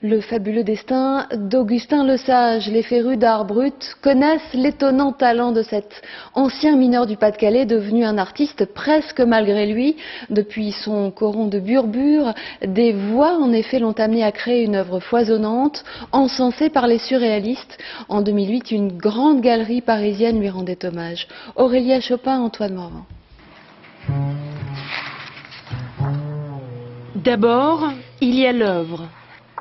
Le fabuleux destin d'Augustin Lesage. Les férus d'art brut connaissent l'étonnant talent de cet ancien mineur du Pas-de-Calais, devenu un artiste presque malgré lui. Depuis son coron de Burbure, des voix en effet l'ont amené à créer une œuvre foisonnante, encensée par les surréalistes. En 2008, une grande galerie parisienne lui rendait hommage. Aurélia Chopin, Antoine Morvan. D'abord, il y a l'œuvre.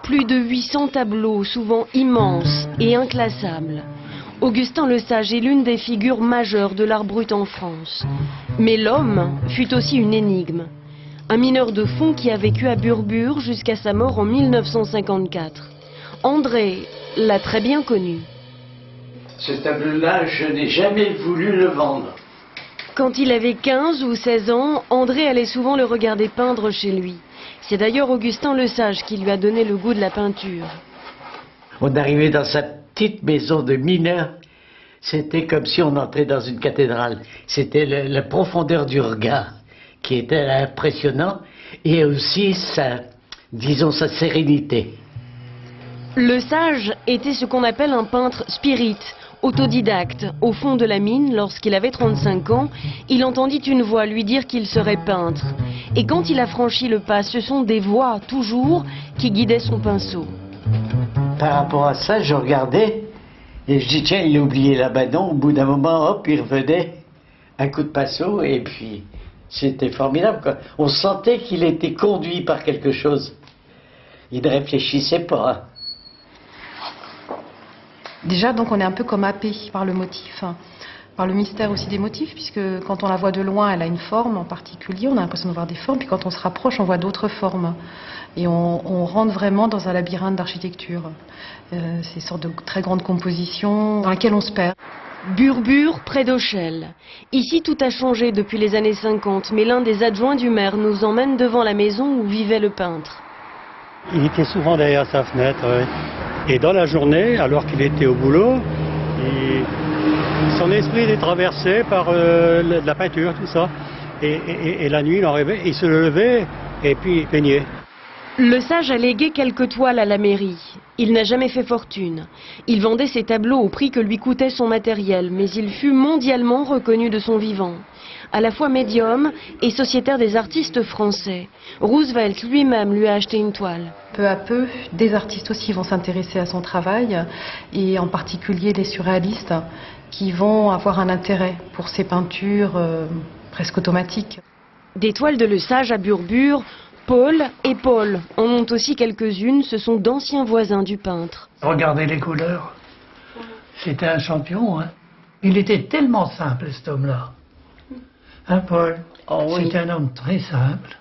Plus de 800 tableaux, souvent immenses et inclassables. Augustin Lesage est l'une des figures majeures de l'art brut en France. Mais l'homme fut aussi une énigme. Un mineur de fond qui a vécu à Burbure jusqu'à sa mort en 1954. André l'a très bien connu. Ce tableau-là, je n'ai jamais voulu le vendre. Quand il avait 15 ou 16 ans, André allait souvent le regarder peindre chez lui. C'est d'ailleurs Augustin Lesage qui lui a donné le goût de la peinture. On arrivait dans sa petite maison de mineur, c'était comme si on entrait dans une cathédrale. C'était la profondeur du regard qui était impressionnant et aussi sa sérénité. Lesage était ce qu'on appelle un peintre spirit, autodidacte. Au fond de la mine, lorsqu'il avait 35 ans, il entendit une voix lui dire qu'il serait peintre. Et quand il a franchi le pas, ce sont des voix, toujours, qui guidaient son pinceau. Par rapport à ça, je regardais et je dis tiens, il a oublié l'abanon. Au bout d'un moment, hop, il revenait, un coup de pinceau et puis c'était formidable, quoi. On sentait qu'il était conduit par quelque chose. Il ne réfléchissait pas. Déjà, donc, on est un peu comme happé par le motif, par le mystère aussi des motifs, puisque quand on la voit de loin, elle a une forme en particulier, on a l'impression de voir des formes, puis quand on se rapproche, on voit d'autres formes. Et on rentre vraiment dans un labyrinthe d'architecture. C'est une sorte de très grande composition dans laquelle on se perd. Burbure, près d'Auchel. Ici, tout a changé depuis les années 50, mais l'un des adjoints du maire nous emmène devant la maison où vivait le peintre. Il était souvent derrière sa fenêtre. Et dans la journée, alors qu'il était au boulot, son esprit était traversé par la peinture, tout ça. Et la nuit, il se levait et puis il peignait. Lesage a légué quelques toiles à la mairie. Il n'a jamais fait fortune. Il vendait ses tableaux au prix que lui coûtait son matériel, mais il fut mondialement reconnu de son vivant. À la fois médium et sociétaire des artistes français. Roosevelt lui-même lui a acheté une toile. Peu à peu, des artistes aussi vont s'intéresser à son travail, et en particulier les surréalistes, qui vont avoir un intérêt pour ces peintures presque automatiques. Des toiles de Lesage à Burbure, Paul et Paul en ont aussi quelques-unes, ce sont d'anciens voisins du peintre. Regardez les couleurs, c'était un champion, hein. Il était tellement simple, cet homme-là. Hein, Paul? Oh, oui. C'était un homme très simple.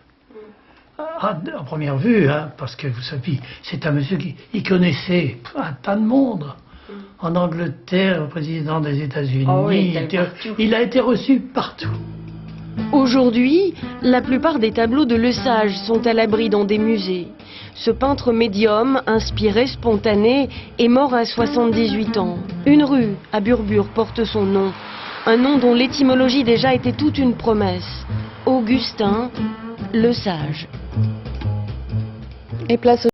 À première vue, hein, parce que vous savez, c'est un monsieur qui connaissait un tas de monde. En Angleterre, le président des États-Unis, oh oui, il a été reçu partout. Aujourd'hui, la plupart des tableaux de Lesage sont à l'abri dans des musées. Ce peintre médium, inspiré, spontané, est mort à 78 ans. Une rue à Burbure porte son nom. Un nom dont l'étymologie déjà était toute une promesse. Augustin Lesage. Et place